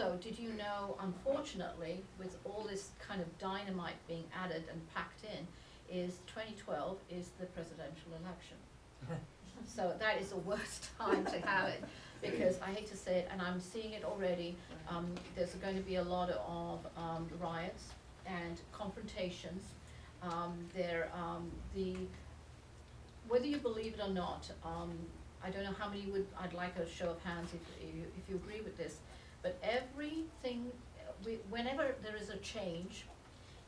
Also, did you know, unfortunately, with all this kind of dynamite being added and packed in, is 2012 is the presidential election. So that is the worst time to have it, because I hate to say it, and I'm seeing it already, there's going to be a lot of riots and confrontations. Whether you believe it or not, I don't know how many I'd like a show of hands if you agree with this, but everything, whenever there is a change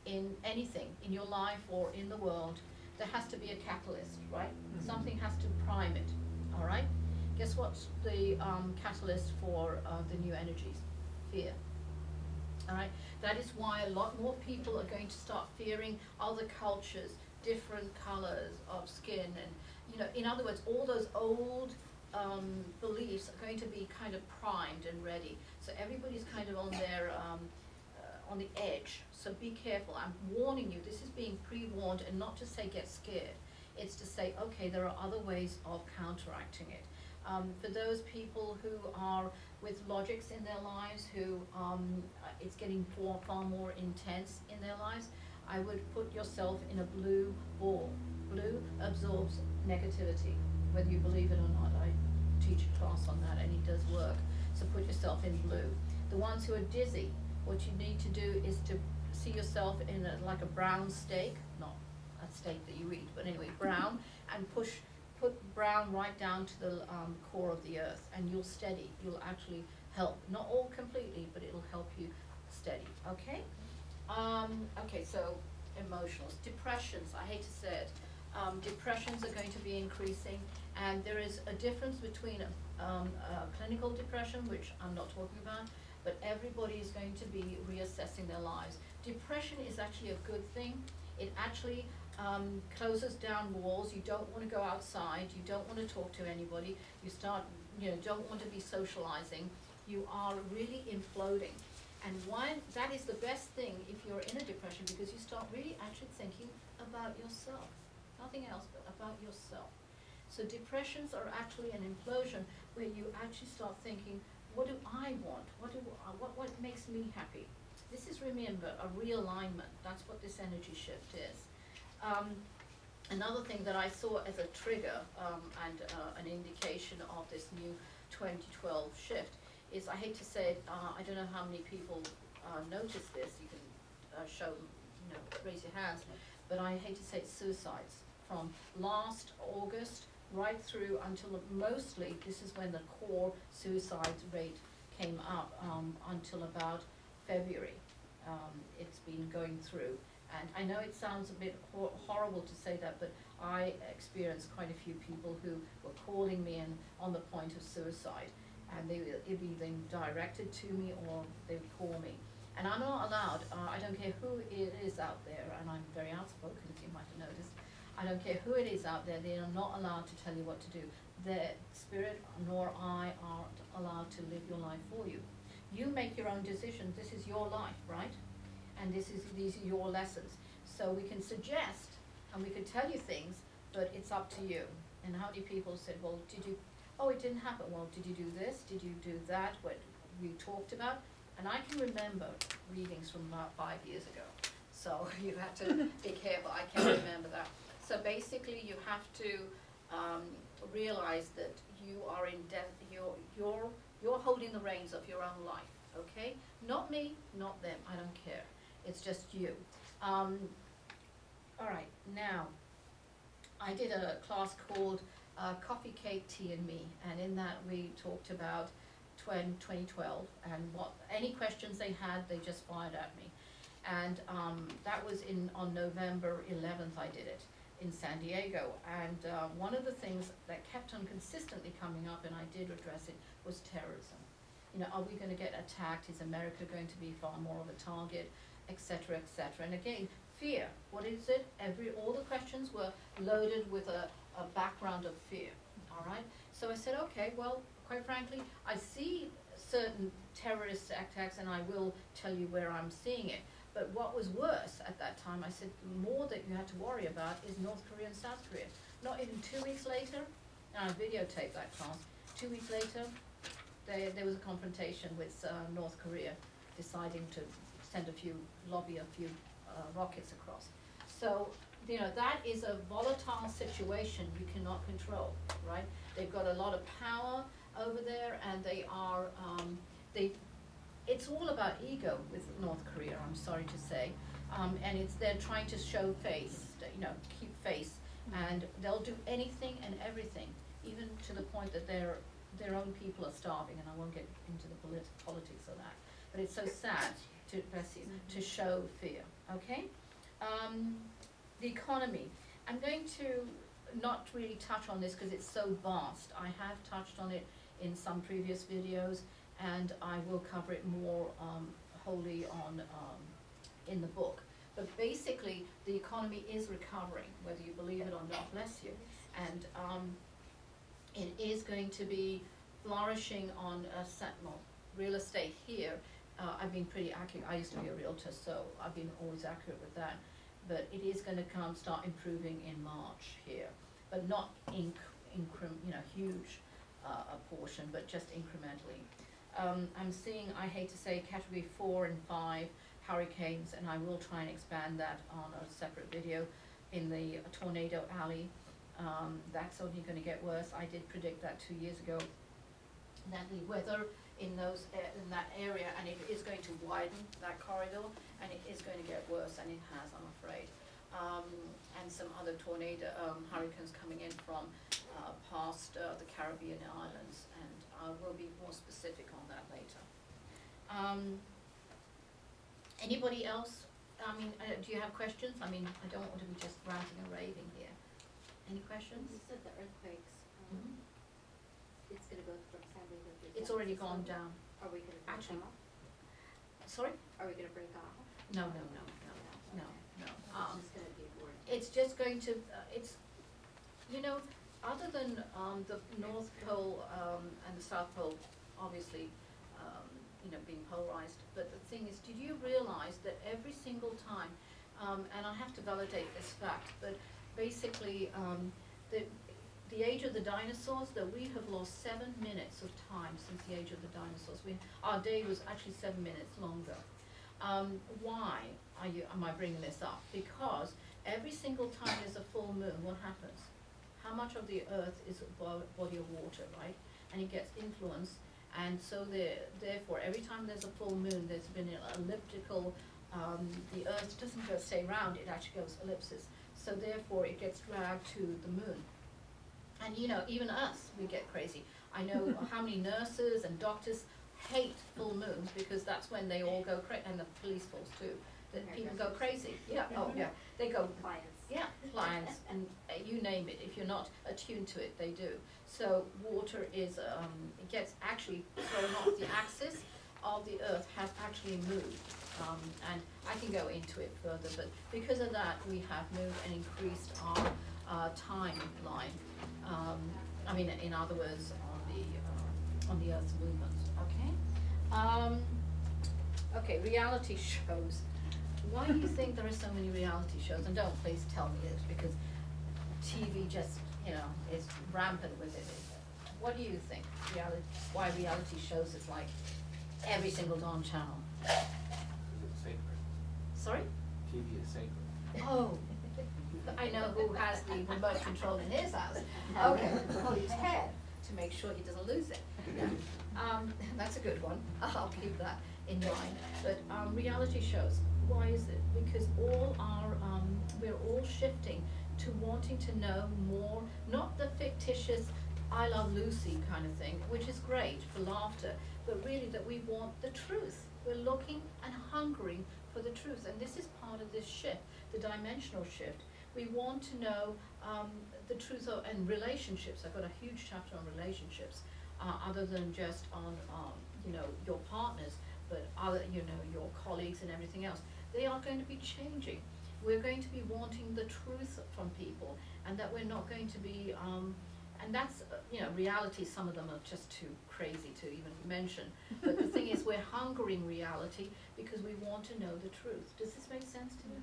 in anything, in your life or in the world, there has to be a catalyst, right? Something has to prime it, all right? Guess what's the catalyst for the new energies? Fear, all right? That is why a lot more people are going to start fearing other cultures, different colors of skin, and, you know, in other words, all those old beliefs are going to be kind of primed and ready. So everybody's kind of on their on the edge. So be careful. I'm warning you. This is being pre-warned, and not to say get scared. It's to say, okay, there are other ways of counteracting it. For those people who are with logics in their lives, who it's getting far more intense in their lives, I would put yourself in a blue ball. Blue absorbs negativity, whether you believe it or not. I teach a class on that, and it does work. So put yourself in blue. The ones who are dizzy, what you need to do is to see yourself in like a brown steak, not a steak that you eat, but anyway, brown, and put brown right down to the core of the earth, and you'll steady. You'll actually help, not all completely, but it'll help you steady, okay? Okay, so emotionals. Depressions, I hate to say it. Depressions are going to be increasing, and there is a difference between clinical depression, which I'm not talking about, but everybody is going to be reassessing their lives. Depression is actually a good thing. It actually closes down walls. You don't want to go outside. You don't want to talk to anybody. You don't want to be socializing. You are really imploding. And that is the best thing if you're in a depression, because you start really actually thinking about yourself. Nothing else but about yourself. So depressions are actually an implosion where you actually start thinking, what do I want? What makes me happy? This is, remember, a realignment. That's what this energy shift is. Another thing that I saw as a trigger and an indication of this new 2012 shift is, I hate to say it, I don't know how many people notice this. You can show, raise your hands, but I hate to say it, suicides. From last August right through until mostly, this is when the core suicide rate came up, until about February. It's been going through. And I know it sounds a bit horrible to say that, but I experienced quite a few people who were calling me and on the point of suicide. And they would either directed to me or they would call me. And I'm not allowed, I don't care who it is out there, and I'm very outspoken, as you might have noticed. I don't care who it is out there, they are not allowed to tell you what to do. The spirit nor I aren't allowed to live your life for you. You make your own decisions. This is your life, right? And these are your lessons. So we can suggest and we can tell you things, but it's up to you. And how many people said, well, it didn't happen. Well, did you do this? Did you do that? What we talked about? And I can remember readings from about 5 years ago. So you have to be careful. I can't remember that. So basically you have to realize that you are you're holding the reins of your own life, okay? Not me, not them, I don't care. It's just you. All right, now, I did a class called Coffee, Cake, Tea and Me, and in that we talked about 2012, and any questions they had, they just fired at me. And that was on November 11th I did it in San Diego, and one of the things that kept on consistently coming up, and I did address it, was terrorism. Are we going to get attacked? Is America going to be far more of a target, etc., etc.? And again, fear. What is it? All the questions were loaded with a background of fear. All right. So I said, okay, well, quite frankly, I see certain terrorist attacks, and I will tell you where I'm seeing it. But what was worse at that time, I said, more that you had to worry about is North Korea and South Korea. Not even 2 weeks later, and I videotaped that class, 2 weeks later, there was a confrontation with North Korea deciding to lobby a few rockets across. So, that is a volatile situation you cannot control, right? They've got a lot of power over there, and they are, it's all about ego with North Korea, I'm sorry to say. And they're trying to show face, keep face, and they'll do anything and everything, even to the point that their own people are starving, and I won't get into the politics of that. But it's so sad to show fear, okay? The economy. I'm going to not really touch on this because it's so vast. I have touched on it in some previous videos, and I will cover it more wholly on in the book. But basically, the economy is recovering, whether you believe it or not, bless you. And it is going to be flourishing on Sentinel real estate here. I've been pretty accurate. I used to be a realtor, so I've been always accurate with that. But it is going to start improving in March here, but not huge a portion, but just incrementally. I'm seeing, I hate to say, category 4 and 5 hurricanes, and I will try and expand that on a separate video in the tornado alley. That's only going to get worse. I did predict that 2 years ago, that the weather in that area, and it is going to widen that corridor, and it is going to get worse, and it has, I'm afraid. And some other hurricanes coming in from past the Caribbean islands, and I will be more specific on that later. Anybody else? Do you have questions? I don't want to be just ranting and raving here. Any questions? You said the earthquakes. It's going to go from San Diego to It's already gone down. Are we going to break off? Sorry? Are we going to break off? No. It's just going to be boring. It's just going to, other than the North Pole and the South Pole, obviously, being polarized, but the thing is, did you realize that every single time, and I have to validate this fact, but basically, the age of the dinosaurs, that we have lost 7 minutes of time since the age of the dinosaurs. Our day was actually 7 minutes longer. Why am I bringing this up? Because every single time there's a full moon, what happens? How much of the earth is a body of water, right? And it gets influenced, and so therefore, every time there's a full moon, there's been an elliptical, the earth doesn't go stay round, it actually goes ellipses. So therefore, it gets dragged to the moon. And even us, we get crazy. I know how many nurses and doctors hate full moons, because that's when they all go crazy, and the police force too. That people go crazy. Yeah. Oh yeah. They go. Clients. Yeah, clients, and you name it. If you're not attuned to it, they do. So water is it gets actually thrown off the axis of the earth, has actually moved, and I can go into it further. But because of that, we have moved and increased our timeline. In other words, on the Earth's movement. Okay. Okay. Reality shows. Why do you think there are so many reality shows? And don't please tell me this, because TV just is rampant with it. What do you think? Why reality shows is like every single darn channel? It's sacred. Sorry? TV is sacred. Oh. I know who has the remote control in his house. Okay, hold his head to make sure he doesn't lose it. Yeah. That's a good one. I'll keep that in mind. But reality shows, why is it? Because we're all shifting to wanting to know more, not the fictitious I Love Lucy kind of thing, which is great for laughter, but really that we want the truth. We're looking and hungering for the truth, and this is part of this shift, the dimensional shift. We want to know the truth and relationships. I've got a huge chapter on relationships, other than just on your partners, but other your colleagues and everything else. They are going to be changing. We're going to be wanting the truth from people, and that we're not going to be and that's reality. Some of them are just too crazy to even mention. But the thing is, we're hungering reality because we want to know the truth. Does this make sense to you?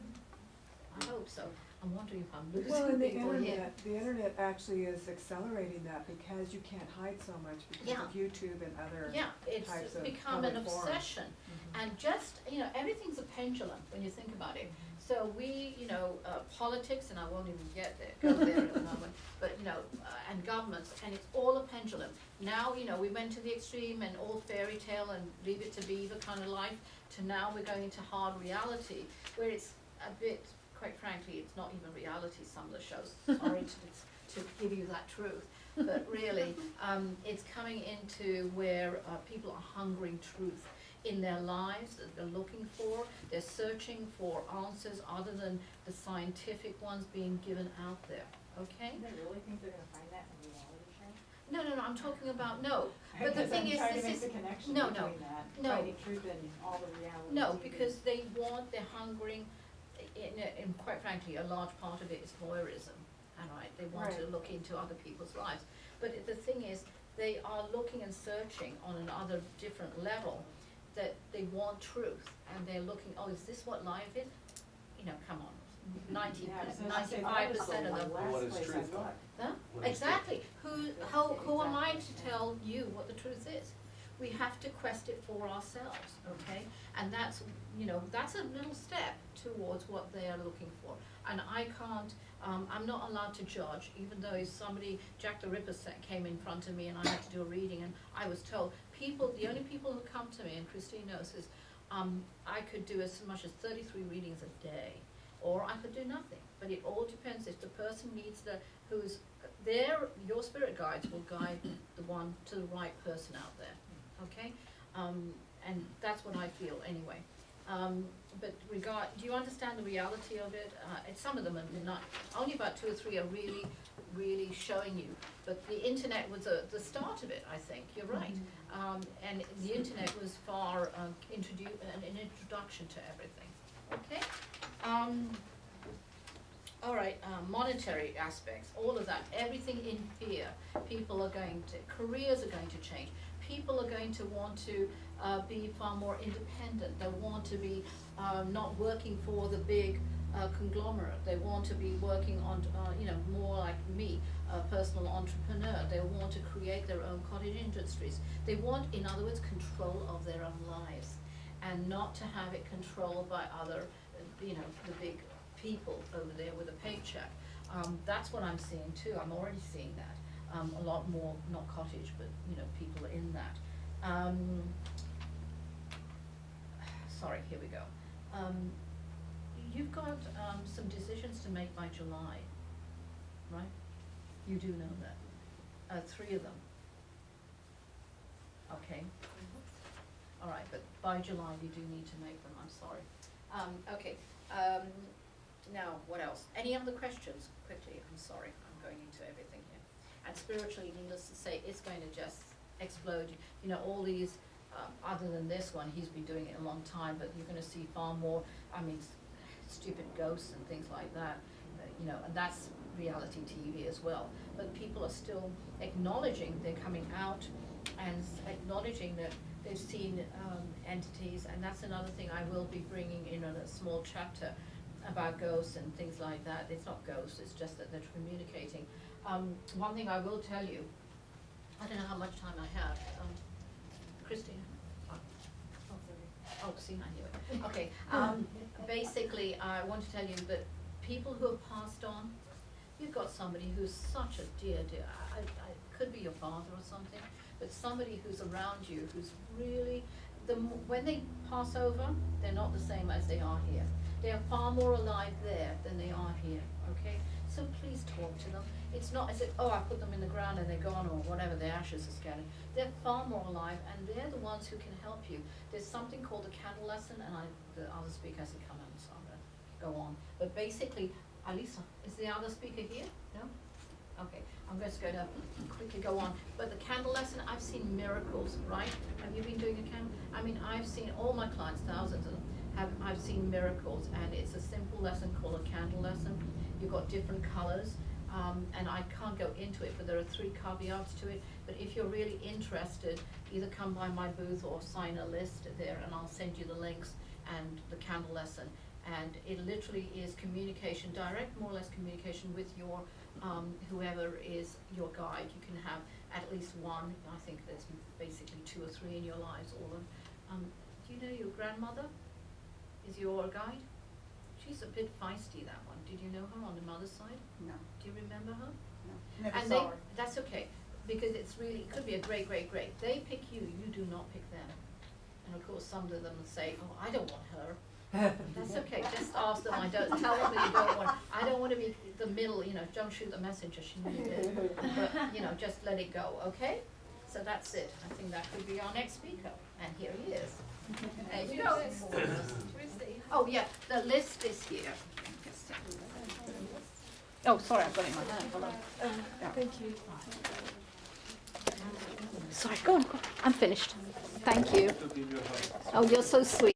I hope so. I'm wondering if I'm losing Well, and people here. the internet actually is accelerating that because you can't hide so much because Yeah. of YouTube and other Yeah, it's types of become an public forums. obsession. And just, everything's a pendulum when you think about it. So we, politics, and I won't even go there at the moment, but, and governments, and it's all a pendulum. Now, we went to the extreme and all fairy tale and leave it to beaver kind of life, to now we're going into hard reality, where it's a bit, quite frankly, it's not even reality, some of the shows, sorry to give you that truth. But really, it's coming into where people are hungering truth in their lives that they're looking for. They're searching for answers other than the scientific ones being given out there, okay? Do they really think they're gonna find that in a reality show? No, I'm talking about, no. But the thing is, I'm trying to this make is, the connection no, between that, no. finding truth in all the reality. no, TV. because they're hungering, and quite frankly, a large part of it is voyeurism, all right? They want to Right. look into other people's lives. But the thing is, they are looking and searching on another different level, that they want truth, and they're looking, oh, is this what life is? Come on, Yeah, so it's like, 95% of them. last What is place I truth, though? looked. Huh? What is Exactly. Who am I to Exactly. tell you what the truth is? We have to quest it for ourselves, okay? And that's, that's a little step towards what they are looking for. And I can't, I'm not allowed to judge, even though Jack the Ripper came in front of me and I had to do a reading, and I was told, the only people who come to me, and Christine knows, is, I could do as much as 33 readings a day, or I could do nothing. But it all depends if the person needs your spirit guides will guide the one to the right person out there, okay? And that's what I feel anyway. But do you understand the reality of it? Some of them are not, only about 2 or 3 are really, really showing you. But the internet was the start of it, I think, you're right. And the internet was an introduction to everything, okay? All right, monetary aspects, all of that, everything in fear. Careers are going to change. People are going to want to be far more independent. They want to be not working for the big conglomerate. They want to be working on, more like me, a personal entrepreneur. They want to create their own cottage industries. They want, in other words, control of their own lives, and not to have it controlled by other, the big people over there with a paycheck. That's what I'm seeing too. I'm already seeing that. A lot more, not cottage, but, people in that. Sorry, here we go. You've got some decisions to make by July, right? You do know that. 3 of them. Okay. All right, but by July you do need to make them, I'm sorry. Okay, now what else? Any other questions? Quickly, I'm sorry, I'm going into everything here. And spiritually, needless to say, it's going to just explode. All these, other than this one, he's been doing it a long time, but you're going to see far more, stupid ghosts and things like that, and that's reality TV as well. But people are still acknowledging they're coming out and acknowledging that they've seen entities, and that's another thing I will be bringing in a small chapter about ghosts and things like that. It's not ghosts, it's just that they're communicating. One thing I will tell you, I don't know how much time I have. Christine? Oh, see, I knew it. Okay, basically, I want to tell you that people who have passed on, you've got somebody who's such a dear, I could be your father or something, but somebody who's around you who's really, when they pass over, they're not the same as they are here. They are far more alive there than they are here, okay? So please talk to them. It's not as if, I put them in the ground and they're gone, or whatever, their ashes are scattered. They're far more alive, and they're the ones who can help you. There's something called the candle lesson, and the other speaker hasn't come in, so I'm gonna go on. But basically, Alisa, is the other speaker here? No? Okay, I'm just going to quickly go on. But the candle lesson, I've seen miracles, right? Have you been doing a candle? I've seen all my clients, thousands of them, I've seen miracles, and it's a simple lesson called a candle lesson. You've got different colors, and I can't go into it, but there are 3 caveats to it. But if you're really interested, either come by my booth or sign a list there, and I'll send you the links and the candle lesson. And it literally is communication, direct, more or less communication with your, whoever is your guide. You can have at least one. I think there's basically 2 or 3 in your lives, all of them. Do you know your grandmother is your guide? She's a bit feisty, that one. Did you know her on the mother's side? No, Do you remember her? no, never And saw her. that's okay, because it's really, it could be a great, great, great. They pick you, you do not pick them. And of course, some of them will say, oh, I don't want her. That's okay, just ask them, I don't, tell them that you don't want, I don't want to be the middle, you know, don't shoot the messenger, she needed it. But, you know, just let it go, okay? So that's it. I think that could be our next speaker. And here he is. There you go. Oh, yeah, the list is here. Oh, sorry, I've got it in my hand. Hold on. Thank you. Sorry, go on, go on. I'm finished. Thank you. To give you a hug. Oh, you're so sweet.